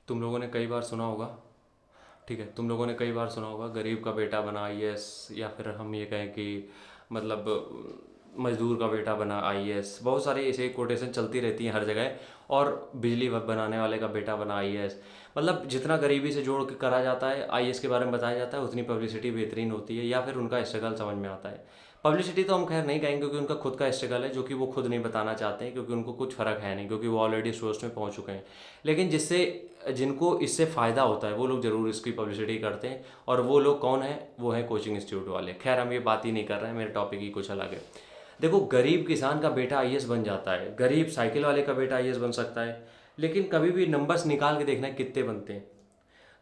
तुम लोगों ने कई बार सुना होगा, ठीक है, तुम लोगों ने कई बार सुना होगा गरीब का बेटा बना आईएएस, या फिर हम ये कहें कि मतलब मजदूर का बेटा बना आईएएस। बहुत सारी ऐसे कोटेशन चलती रहती हैं हर जगह। और बिजली बनाने वाले का बेटा बना आईएएस। मतलब जितना गरीबी से जोड़ के करा जाता है आईएएस के बारे में बताया जाता है, उतनी पब्लिसिटी बेहतरीन होती है या फिर उनका स्ट्रगल समझ में आता है। पब्लिसिटी तो हम खैर नहीं कहेंगे क्योंकि उनका खुद का स्ट्रगल है जो कि वो खुद नहीं बताना चाहते हैं, क्योंकि उनको कुछ फ़र्क है नहीं, क्योंकि वो ऑलरेडी सोर्स में पहुंच चुके हैं। लेकिन जिससे जिनको इससे फ़ायदा होता है वो लोग ज़रूर इसकी पब्लिसिटी करते हैं। और वो लोग कौन है? वो है कोचिंग इंस्टीट्यूट वाले। खैर हम ये बात ही नहीं कर रहे हैं, मेरे टॉपिक ही कुछ अलग है। देखो, गरीब किसान का बेटा आईएएस बन जाता है, गरीब साइकिल वाले का बेटा आईएएस बन सकता है। लेकिन कभी भी नंबर्स निकाल के देखना है कितने बनते हैं।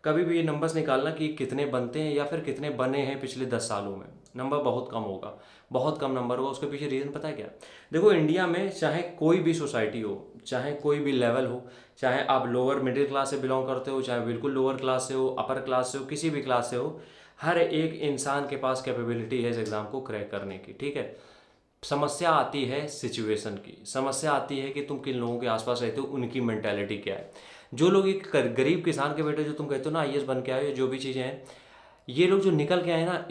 कभी भी ये नंबर्स निकालना कि कितने बनते हैं या फिर कितने बने हैं पिछले 10 सालों में। नंबर बहुत कम होगा, बहुत कम नंबर होगा। उसके पीछे रीज़न पता है क्या? देखो, इंडिया में चाहे कोई भी सोसाइटी हो, चाहे कोई भी लेवल हो, चाहे आप लोअर मिडिल क्लास से बिलोंग करते हो, चाहे बिल्कुल लोअर क्लास से हो, अपर क्लास से हो, किसी भी क्लास से हो, हर एक इंसान के पास कैपेबिलिटी है इस एग्ज़ाम को क्रैक करने की। ठीक है, समस्या आती है सिचुएशन की, समस्या आती है कि तुम किन लोगों के आसपास रहते हो, उनकी मेंटेलिटी क्या है। जो लोग एक गरीब किसान के बेटे जो तुम कहते हो ना आईएएस बन के आए हो, जो भी चीज़ें हैं, ये लोग जो निकल के आए ना,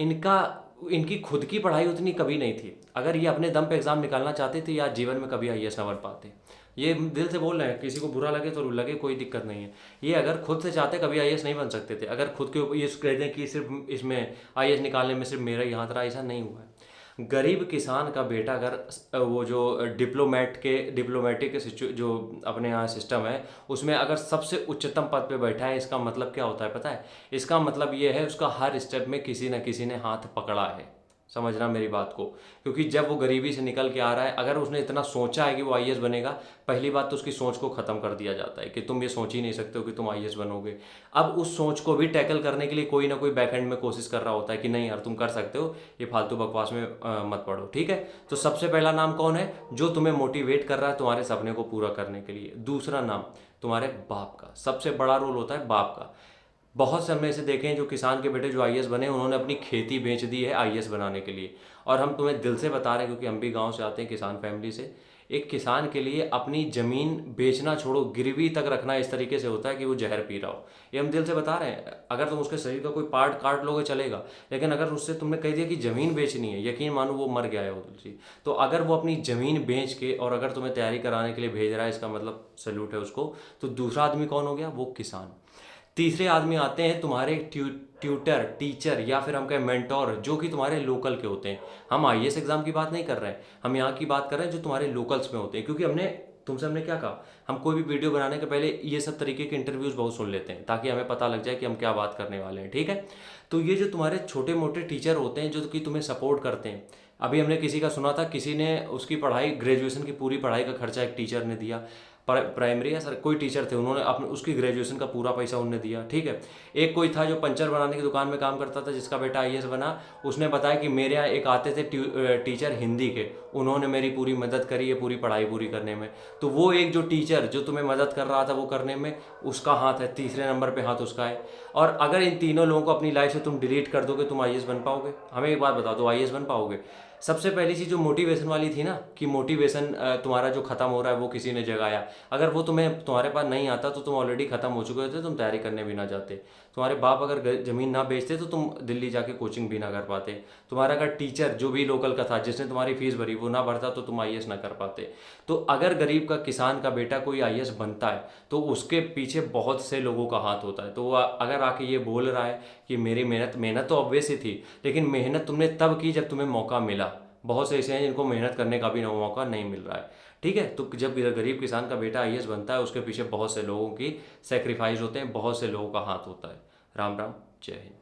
इनकी खुद की पढ़ाई उतनी कभी नहीं थी। अगर ये अपने दम पे एग्ज़ाम निकालना चाहते थे या जीवन में कभी आईएएस ना बन पाते। ये दिल से बोल रहे हैं, किसी को बुरा लगे तो लगे, कोई दिक्कत नहीं है। ये अगर खुद से चाहते कभी आईएएस नहीं बन सकते थे। अगर खुद के ऊपर ये कह दें कि सिर्फ इसमें आईएएस निकालने में सिर्फ मेरा ही हाथ रहा, ऐसा नहीं हुआ है। गरीब किसान का बेटा अगर वो जो डिप्लोमेटिक जो अपने यहाँ सिस्टम है उसमें अगर सबसे उच्चतम पद पे बैठा है, इसका मतलब क्या होता है पता है? इसका मतलब ये है उसका हर स्टेप में किसी न किसी ने हाथ पकड़ा है। समझना मेरी बात को। क्योंकि जब वो गरीबी से निकल के आ रहा है, अगर उसने इतना सोचा है कि वो आईएएस बनेगा, पहली बात तो उसकी सोच को ख़त्म कर दिया जाता है कि तुम ये सोच ही नहीं सकते हो कि तुम आईएएस बनोगे। अब उस सोच को भी टैकल करने के लिए कोई ना कोई बैकएंड में कोशिश कर रहा होता है कि नहीं यार तुम कर सकते हो, ये फालतू बकवास में मत पड़ो। ठीक है, तो सबसे पहला नाम कौन है जो तुम्हें मोटिवेट कर रहा है तुम्हारे सपने को पूरा करने के लिए? दूसरा नाम तुम्हारे बाप का। सबसे बड़ा रोल होता है बाप का। बहुत से हमने ऐसे देखे हैं जो किसान के बेटे जो आईएएस बने, उन्होंने अपनी खेती बेच दी है आईएएस बनाने के लिए। और हम तुम्हें दिल से बता रहे हैं क्योंकि हम भी गांव से आते हैं, किसान फैमिली से। एक किसान के लिए अपनी ज़मीन बेचना छोड़ो, गिरवी तक रखना इस तरीके से होता है कि वो जहर पी रहा हो। ये हम दिल से बता रहे हैं। अगर तुम उसके शरीर का कोई पार्ट काट लोगे चलेगा, लेकिन अगर उससे तुमने कह दिया कि ज़मीन बेचनी है, यकीन मानो वो मर गया है वो तुलसी। तो अगर वो अपनी ज़मीन बेच के और अगर तुम्हें तैयारी कराने के लिए भेज रहा है, इसका मतलब सैल्यूट है उसको। तो दूसरा आदमी कौन हो गया? वो किसान। तीसरे आदमी आते हैं तुम्हारे ट्यूटर, टीचर, या फिर हम कहें मेंटोर, जो कि तुम्हारे लोकल के होते हैं। हम आईएएस एग्जाम की बात नहीं कर रहे हैं, हम यहाँ की बात कर रहे हैं जो तुम्हारे लोकल्स में होते हैं। क्योंकि हमने क्या कहा, हम कोई भी वीडियो बनाने के पहले ये सब तरीके के इंटरव्यूज़ बहुत सुन लेते हैं ताकि हमें पता लग जाए कि हम क्या बात करने वाले हैं। ठीक है, तो ये जो तुम्हारे छोटे मोटे टीचर होते हैं जो कि तुम्हें सपोर्ट करते हैं। अभी हमने किसी का सुना था, किसी ने उसकी पढ़ाई, ग्रेजुएशन की पूरी पढ़ाई का खर्चा एक टीचर ने दिया। प्राइमरी या सर कोई टीचर थे, उन्होंने अपने उसकी ग्रेजुएशन का पूरा पैसा उनने दिया। ठीक है, एक कोई था जो पंचर बनाने की दुकान में काम करता था जिसका बेटा आईएएस बना। उसने बताया कि मेरे यहाँ एक आते थे टीचर हिंदी के, उन्होंने मेरी पूरी मदद करी है पूरी पढ़ाई पूरी करने में। तो वो एक जो टीचर जो तुम्हें मदद कर रहा था वो करने में, उसका हाथ है, तीसरे नंबर पे हाथ उसका है। और अगर इन तीनों लोगों को अपनी लाइफ से तुम डिलीट कर दोगे, तुम आईएएस बन पाओगे? हमें एक बात बताओ, तो आईएएस बन पाओगे? सबसे पहली चीज़ जो मोटिवेशन वाली थी ना, कि मोटिवेशन तुम्हारा जो खत्म हो रहा है वो किसी ने जगाया। अगर वो तुम्हारे पास नहीं आता तो तुम ऑलरेडी खत्म हो चुके होते, तुम तैयारी करने भी ना जाते। तुम्हारे बाप अगर ज़मीन ना बेचते तो तुम दिल्ली जाके कोचिंग भी ना कर पाते। तुम्हारा अगर टीचर जो भी लोकल का था जिसने तुम्हारी फीस भरी वो ना भरता तो तुम आईएएस ना कर पाते। तो अगर गरीब का किसान का बेटा कोई आईएएस बनता है तो उसके पीछे बहुत से लोगों का हाथ होता है। तो वो अगर आके ये बोल रहा है कि मेरी मेहनत मेहनत तो ऑब्वियस ही थी, लेकिन मेहनत तुमने तब की जब तुम्हें मौका मिला। बहुत से ऐसे हैं जिनको मेहनत करने का भी मौका नहीं मिल रहा है। ठीक है, तो जब गरीब किसान का बेटा आईएएस बनता है उसके पीछे बहुत से लोगों की सेक्रीफाइस होते हैं, बहुत से लोगों का हाथ होता है। राम राम, जय हिंद।